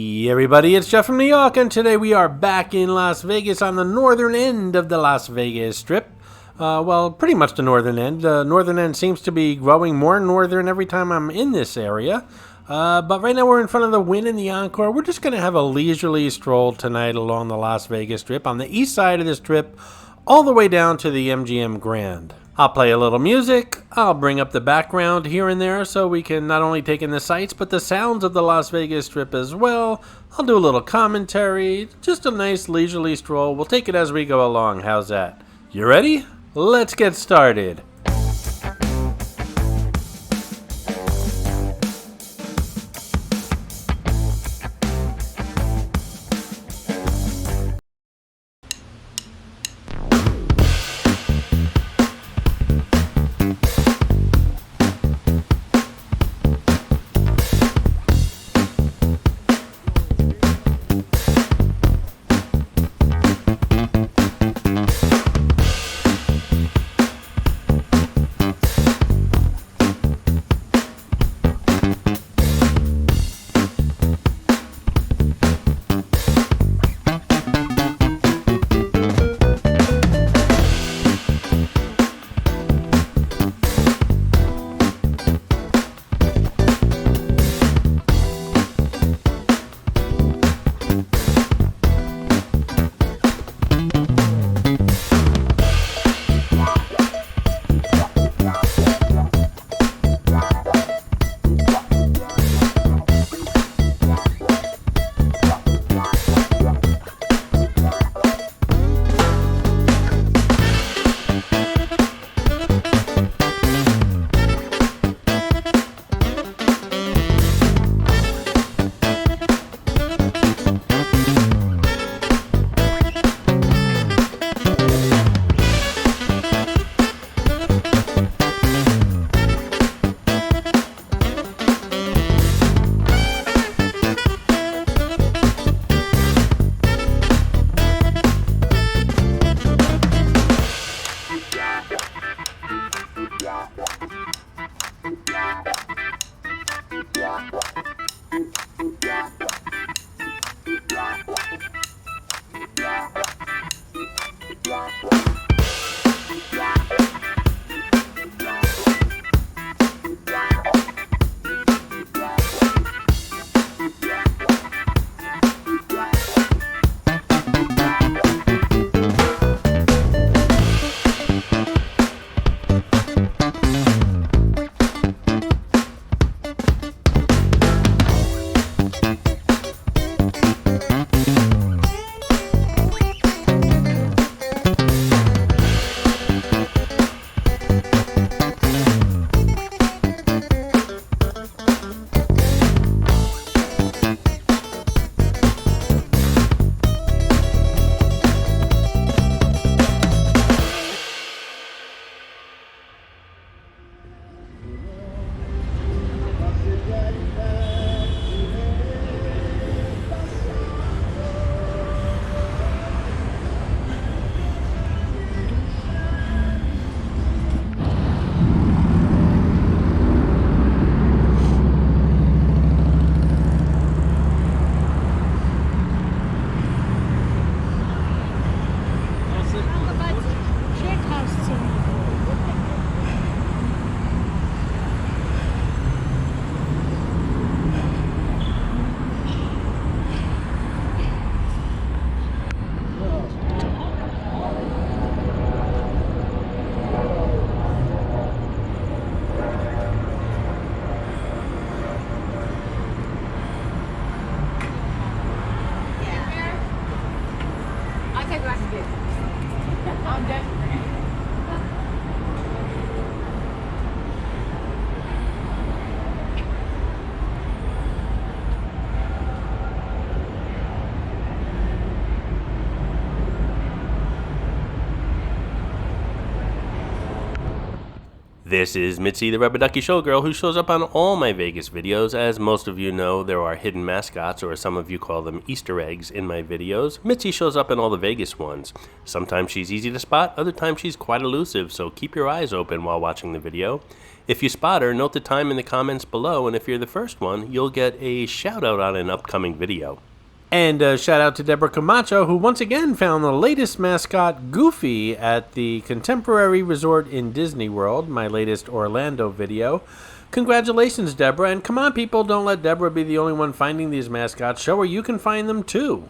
Hey everybody, it's Jeff from New York, and today we are back in Las Vegas on the northern end of the Las Vegas Strip. Well, pretty much the northern end. The northern end seems to be growing more northern every time I'm in this area. But right now we're in front of the Wynn and the Encore. We're just going to have a leisurely stroll tonight along the Las Vegas Strip on the east side of the Strip, all the way down to the MGM Grand. I'll play a little music, I'll bring up the background here and there so we can not only take in the sights but the sounds of the Las Vegas Strip as well. I'll do a little commentary, just a nice leisurely stroll. We'll take it as we go along. How's that? You ready? Let's get started. This is Mitzi, the Rubber Ducky Showgirl, who shows up on all my Vegas videos. As most of you know, there are hidden mascots, or some of you call them Easter eggs, in my videos. Mitzi shows up in all the Vegas ones. Sometimes she's easy to spot, other times she's quite elusive, so keep your eyes open while watching the video. If you spot her, note the time in the comments below, and if you're the first one, you'll get a shout out on an upcoming video. And shout out to Deborah Camacho, who once again found the latest mascot, Goofy, at the Contemporary Resort in Disney World, my latest Orlando video. Congratulations, Deborah, and come on, people, don't let Deborah be the only one finding these mascots. Show her you can find them, too.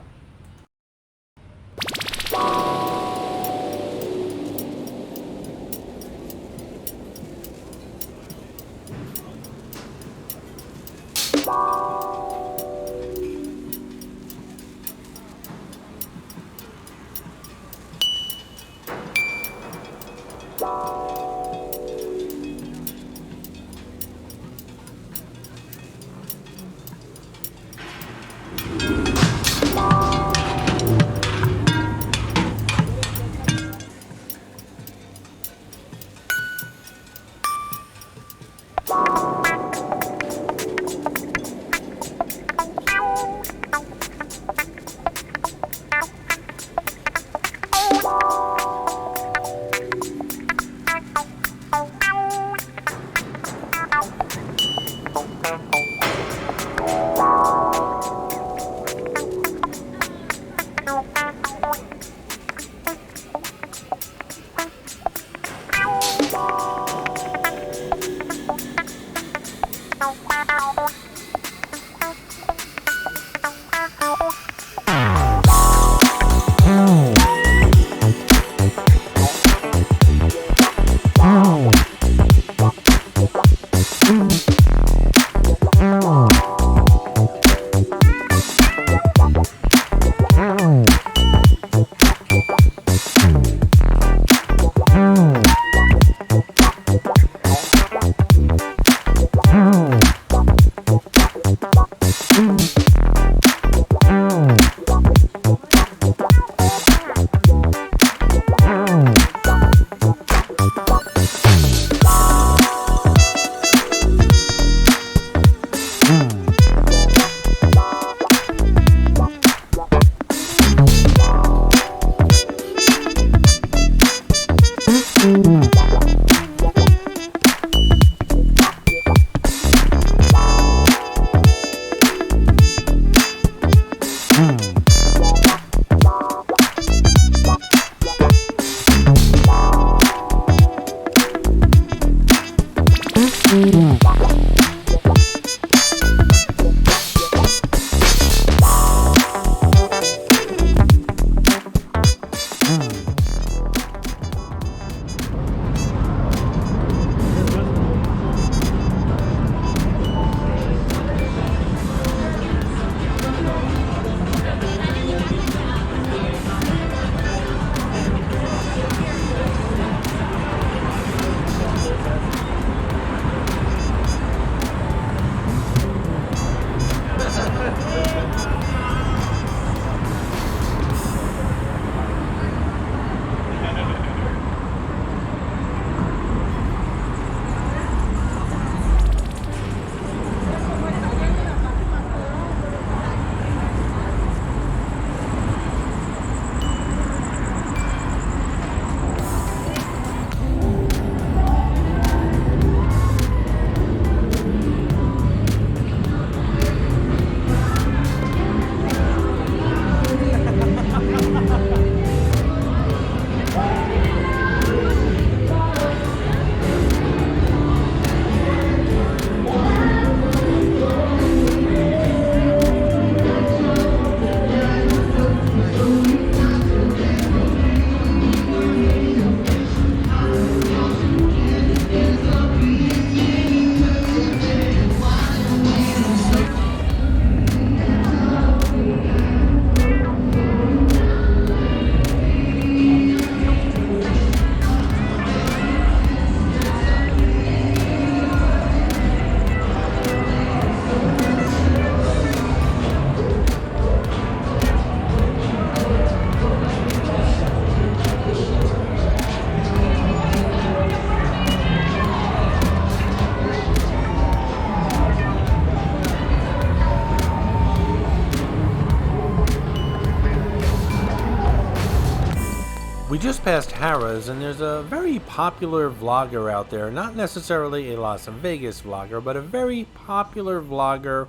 We just passed Harrah's, and there's a very popular vlogger out there, not necessarily a Las Vegas vlogger, but a very popular vlogger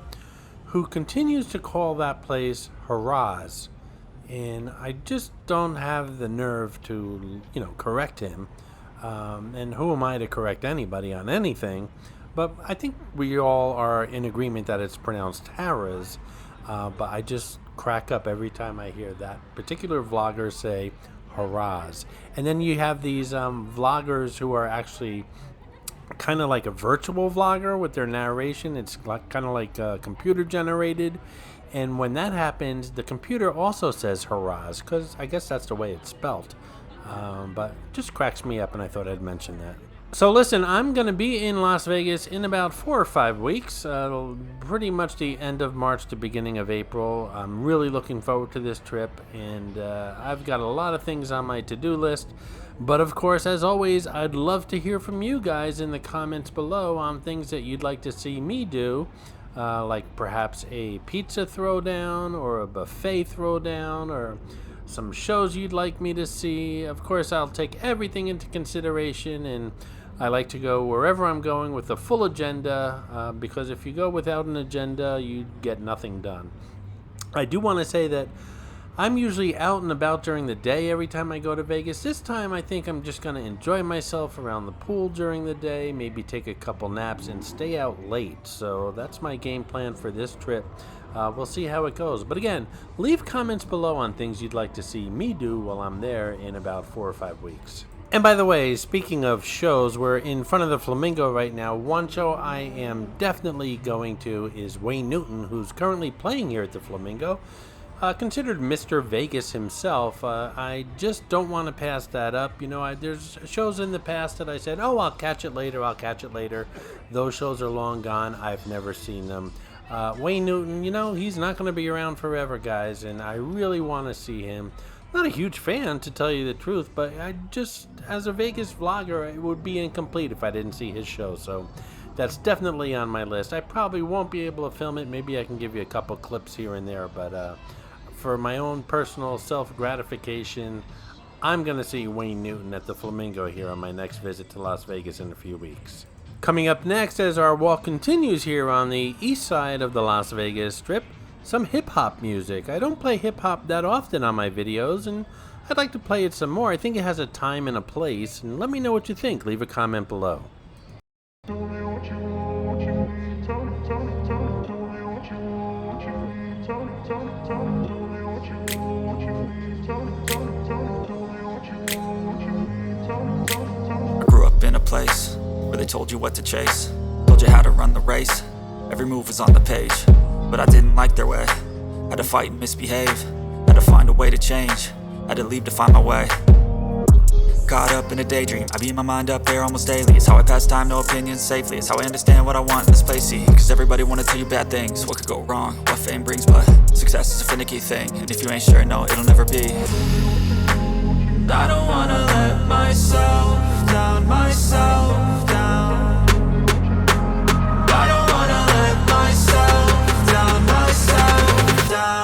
who continues to call that place Harrah's. And I just don't have the nerve to, correct him. And who am I to correct anybody on anything? But I think we all are in agreement that it's pronounced Harrah's. But I just crack up every time I hear that particular vlogger say Harrah's. And then you have these vloggers who are actually kind of like a virtual vlogger with their narration. It's kind of like computer generated. And when that happens, the computer also says Harrah's, because I guess that's the way it's spelled. But it just cracks me up, and I thought I'd mention that. So listen, I'm going to be in Las Vegas in about 4 or 5 weeks, pretty much the end of March to beginning of April. I'm really looking forward to this trip, and I've got a lot of things on my to-do list. But of course, as always, I'd love to hear from you guys in the comments below on things that you'd like to see me do, like perhaps a pizza throwdown or a buffet throwdown or some shows you'd like me to see. Of course, I'll take everything into consideration, and I like to go wherever I'm going with a full agenda, because if you go without an agenda, you get nothing done. I do want to say that I'm usually out and about during the day every time I go to Vegas. This time I think I'm just going to enjoy myself around the pool during the day, maybe take a couple naps and stay out late. So that's my game plan for this trip. We'll see how it goes. But again, leave comments below on things you'd like to see me do while I'm there in about 4 or 5 weeks. And by the way, speaking of shows, we're in front of the Flamingo right now. One show I am definitely going to is Wayne Newton, who's currently playing here at the Flamingo. Considered Mr. Vegas himself. I just don't want to pass that up. There's shows in the past that I said, oh, I'll catch it later. Those shows are long gone. I've never seen them. Wayne Newton, he's not going to be around forever, guys, and I really want to see him. Not a huge fan, to tell you the truth, but I just, as a Vegas vlogger, it would be incomplete if I didn't see his show, so that's definitely on my list. I probably won't be able to film it. Maybe I can give you a couple clips here and there, but for my own personal self-gratification, I'm going to see Wayne Newton at the Flamingo here on my next visit to Las Vegas in a few weeks. Coming up next, as our walk continues here on the east side of the Las Vegas Strip, some hip-hop music. I don't play hip-hop that often on my videos, and I'd like to play it some more. I think it has a time and a place, and let me know what you think. Leave a comment below. I grew up in a place where they told you what to chase, told you how to run the race. Every move was on the page, but I didn't like their way. Had to fight and misbehave, had to find a way to change, had to leave to find my way. Caught up in a daydream, I beat my mind up there almost daily. It's how I pass time, no opinions safely. It's how I understand what I want in this place, see. Cause everybody wanna tell you bad things, what could go wrong, what fame brings. But success is a finicky thing, and if you ain't sure, no, it'll never be. I don't wanna let myself down, myself down. I don't wanna let myself down, myself down.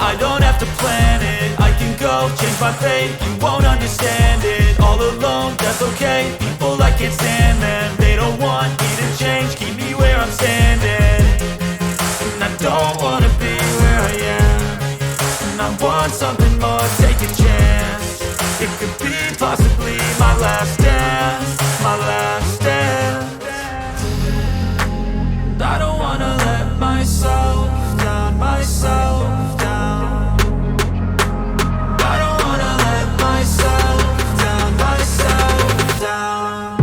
I don't have to plan it, I can go change my fate. You won't understand it, all alone, that's okay. People I can't stand them, they don't want me to change. Keep me where I'm standing, and I don't wanna be where I am. And I want something more, take a chance. It could be possibly my last dance, my last dance. I don't wanna let myself down, myself down. I don't wanna let myself down, myself down.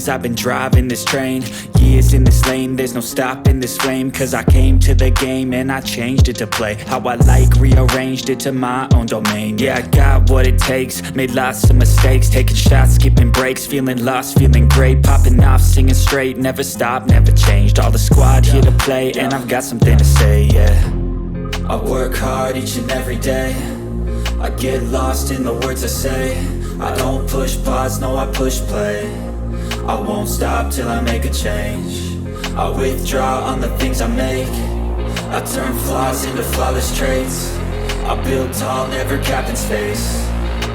days I've been driving this train, years in this lane, there's no stopping this flame. Cause I came to the game and I changed it to play how I like, rearranged it to my own domain. Yeah, I got what it takes, made lots of mistakes, taking shots, skipping breaks, feeling lost, feeling great, popping off, singing straight, never stopped, never changed. All the squad here to play and I've got something to say, yeah. I work hard each and every day, I get lost in the words I say. I don't push pause, no I push play. I won't stop till I make a change. I withdraw on the things I make. I turn flaws into flawless traits. I build tall, never capped in space.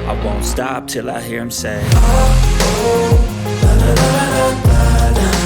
I won't stop till I hear him say, oh, oh, la, la, la, la, la, la.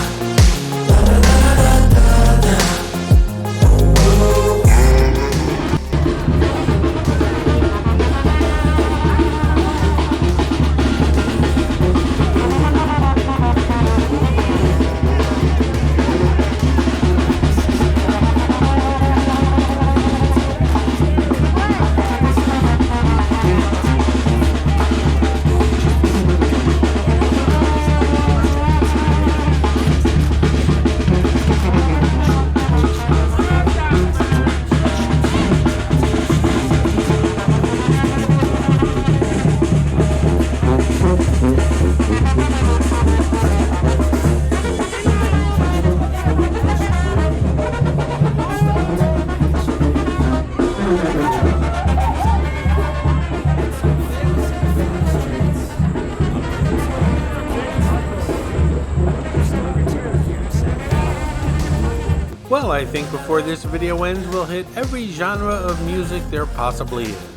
Well, I think before this video ends, we'll hit every genre of music there possibly is.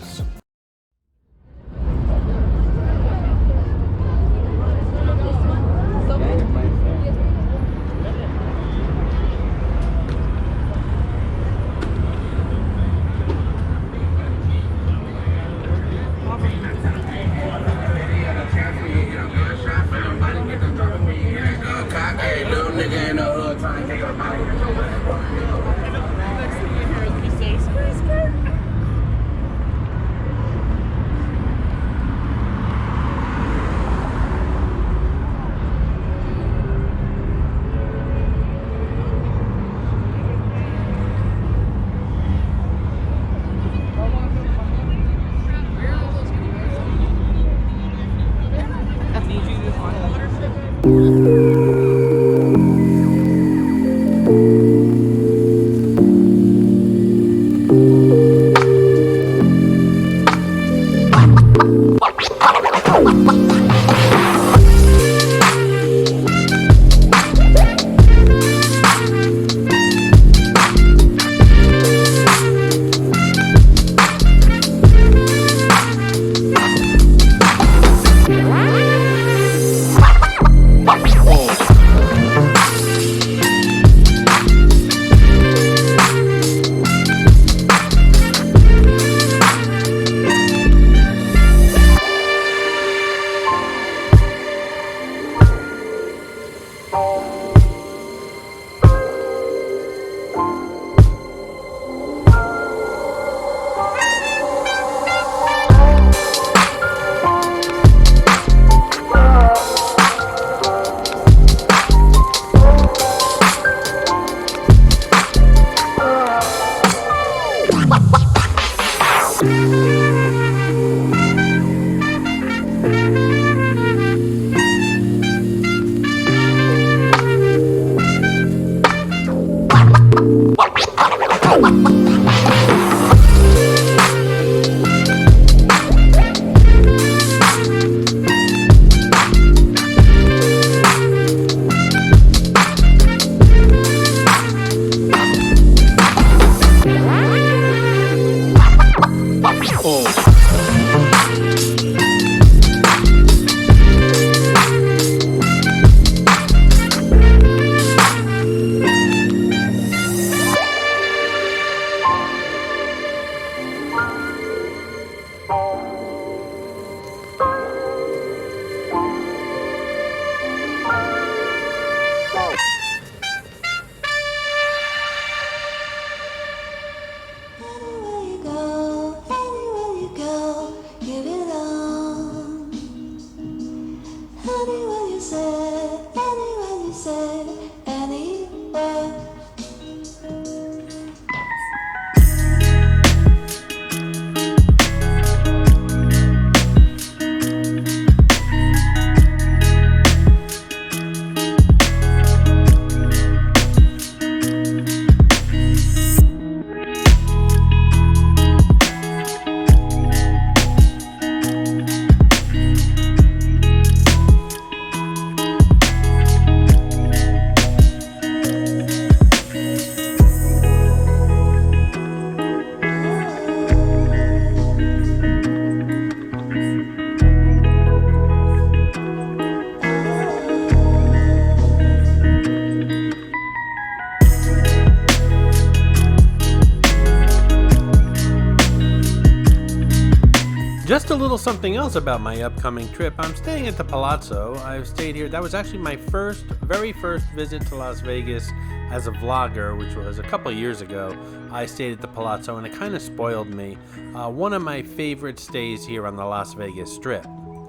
Just a little something else about my upcoming trip. I'm staying at the Palazzo. I've stayed here. That was actually my very first visit to Las Vegas as a vlogger, which was a couple years ago. I stayed at the Palazzo and it kind of spoiled me. One of my favorite stays here on the Las Vegas Strip.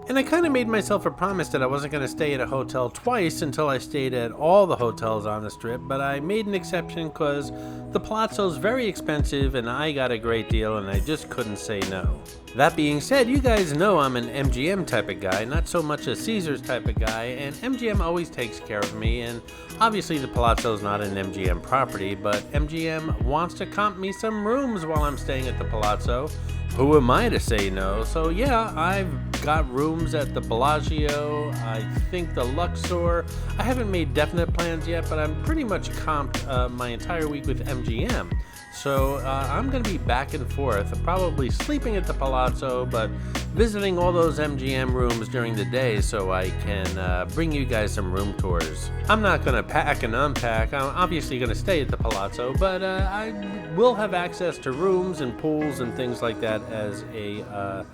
And I kind of made myself a promise that I wasn't going to stay at a hotel twice until I stayed at all the hotels on the Strip, but I made an exception because the Palazzo's very expensive and I got a great deal and I just couldn't say no. That being said, you guys know I'm an MGM type of guy, not so much a Caesars type of guy, and MGM always takes care of me, and obviously the Palazzo's not an MGM property, but MGM wants to comp me some rooms while I'm staying at the Palazzo. Who am I to say no? So yeah, I've got rooms at the Bellagio, I think the Luxor. I haven't made definite plans yet, but I'm pretty much comped my entire week with MGM. So I'm going to be back and forth, probably sleeping at the Palazzo, but visiting all those MGM rooms during the day so I can bring you guys some room tours. I'm not going to pack and unpack. I'm obviously going to stay at the Palazzo, but I will have access to rooms and pools and things like that as a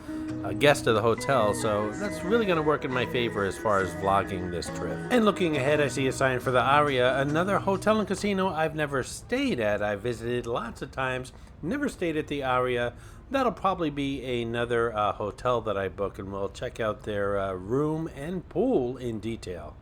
guest of the hotel, so that's really going to work in my favor as far as vlogging this trip. And looking ahead, I see a sign for the Aria, another hotel and casino I've never stayed at. I've visited lots of times, never stayed at the Aria. That'll probably be another hotel that I book, and we'll check out their room and pool in detail.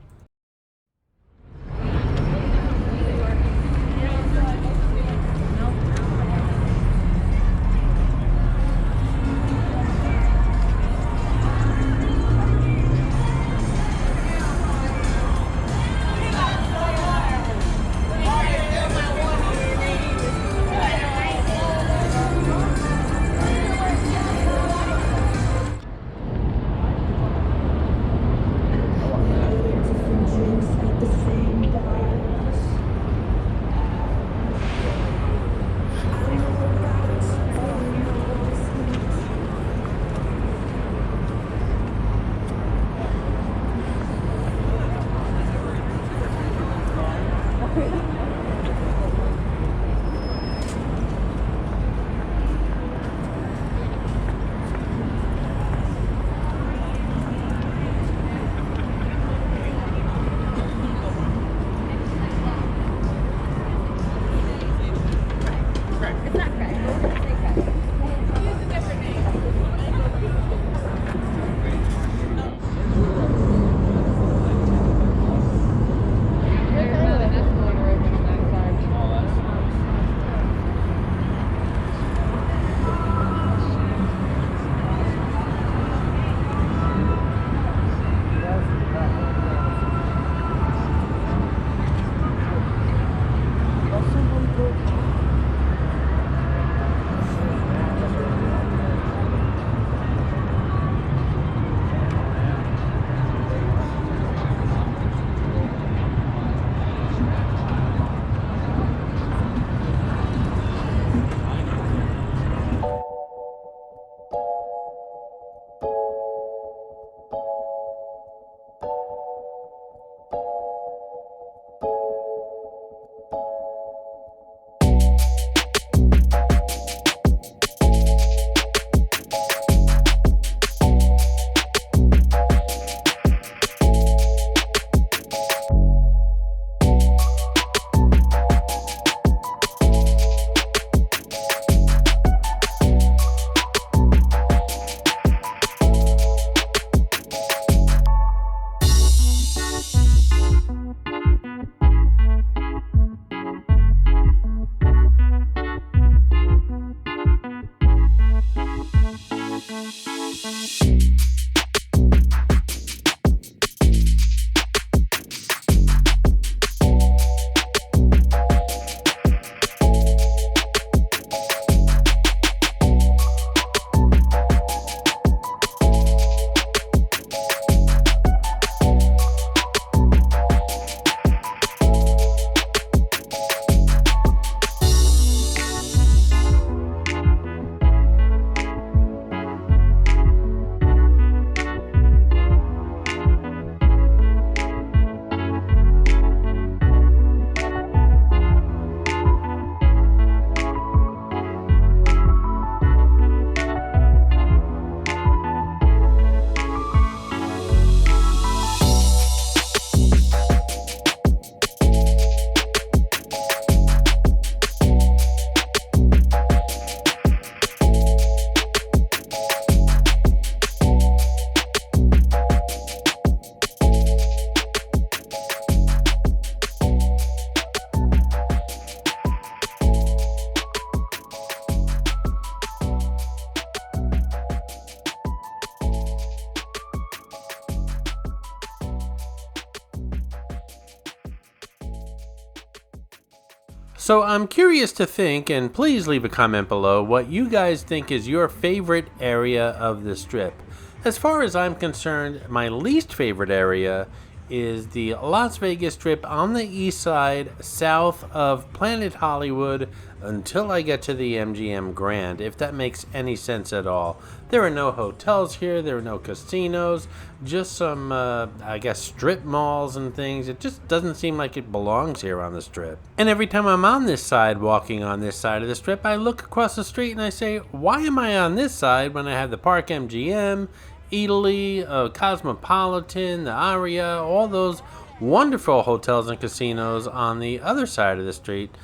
So I'm curious to think, and please leave a comment below, what you guys think is your favorite area of the Strip. As far as I'm concerned, my least favorite area is the Las Vegas Strip on the east side, south of Planet Hollywood, until I get to the MGM Grand, if that makes any sense at all. There are no hotels here, there are no casinos, just some, I guess, strip malls and things. It just doesn't seem like it belongs here on the Strip. And every time I'm on this side, walking on this side of the Strip, I look across the street and I say, why am I on this side when I have the Park MGM, Italy, Cosmopolitan, the Aria, all those wonderful hotels and casinos on the other side of the street?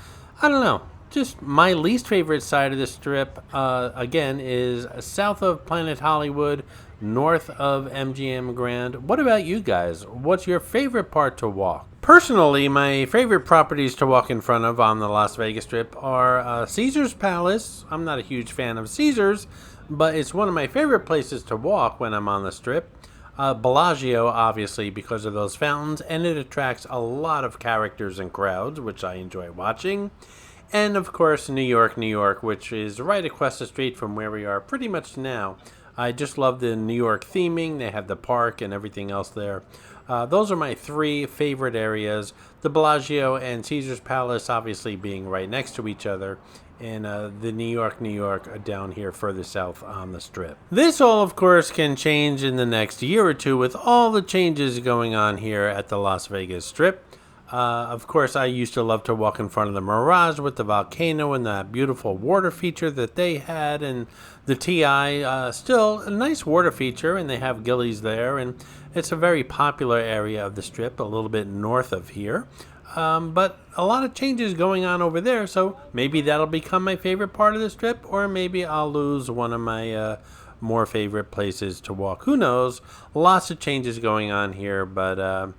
I don't know. Just my least favorite side of the Strip, again, is south of Planet Hollywood, north of MGM Grand. What about you guys? What's your favorite part to walk? Personally, my favorite properties to walk in front of on the Las Vegas Strip are Caesar's Palace. I'm not a huge fan of Caesar's, but it's one of my favorite places to walk when I'm on the Strip. Bellagio, obviously, because of those fountains, and it attracts a lot of characters and crowds, which I enjoy watching. And, of course, New York, which is right across the street from where we are pretty much now. I just love the New York theming. They have the park and everything else there. Those are my three favorite areas. The Bellagio and Caesar's Palace obviously being right next to each other. And the New York down here further south on the Strip. This all, of course, can change in the next year or two with all the changes going on here at the Las Vegas Strip. Of course, I used to love to walk in front of the Mirage with the volcano and that beautiful water feature that they had, and the TI, still a nice water feature, and they have Gillies there, and it's a very popular area of the Strip, a little bit north of here. But a lot of changes going on over there, so maybe that'll become my favorite part of the Strip, or maybe I'll lose one of my more favorite places to walk. Who knows? Lots of changes going on here, but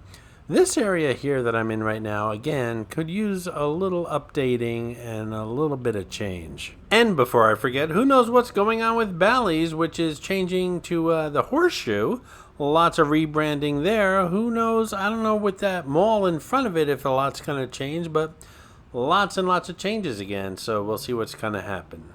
this area here that I'm in right now, again, could use a little updating and a little bit of change. And before I forget, who knows what's going on with Bally's, which is changing to the Horseshoe. Lots of rebranding there. Who knows? I don't know with that mall in front of it if a lot's going to change, but lots and lots of changes again. So we'll see what's going to happen.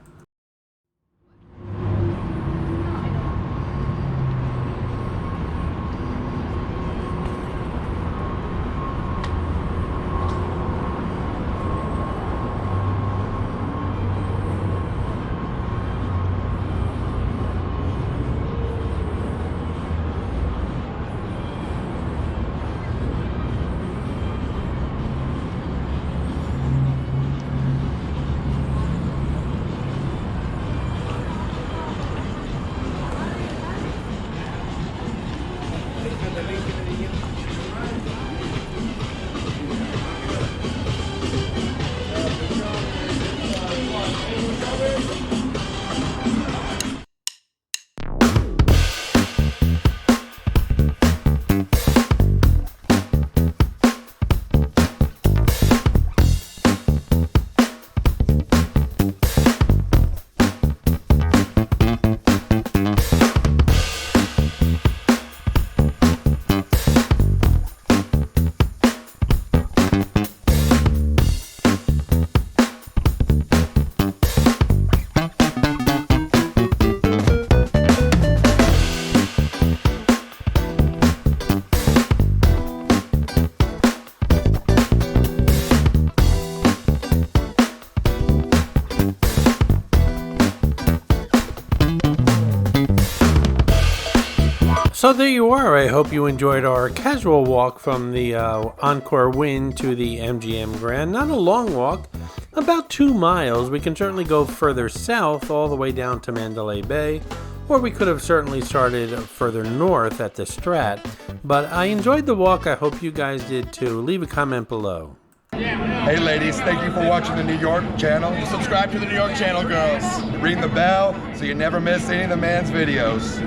So there you are. I hope you enjoyed our casual walk from the Encore Wynn to the MGM Grand. Not a long walk, about 2 miles. We can certainly go further south all the way down to Mandalay Bay, or we could have certainly started further north at the Strat. But I enjoyed the walk. I hope you guys did too. Leave a comment below. Hey ladies, thank you for watching the New York channel. Subscribe to the New York channel, girls. Ring the bell so you never miss any of the man's videos.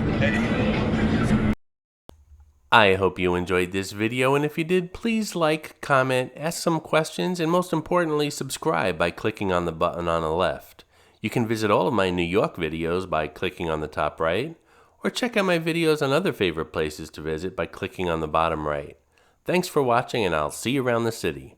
I hope you enjoyed this video, and if you did, please like, comment, ask some questions, and most importantly, subscribe by clicking on the button on the left. You can visit all of my New York videos by clicking on the top right, or check out my videos on other favorite places to visit by clicking on the bottom right. Thanks for watching, and I'll see you around the city.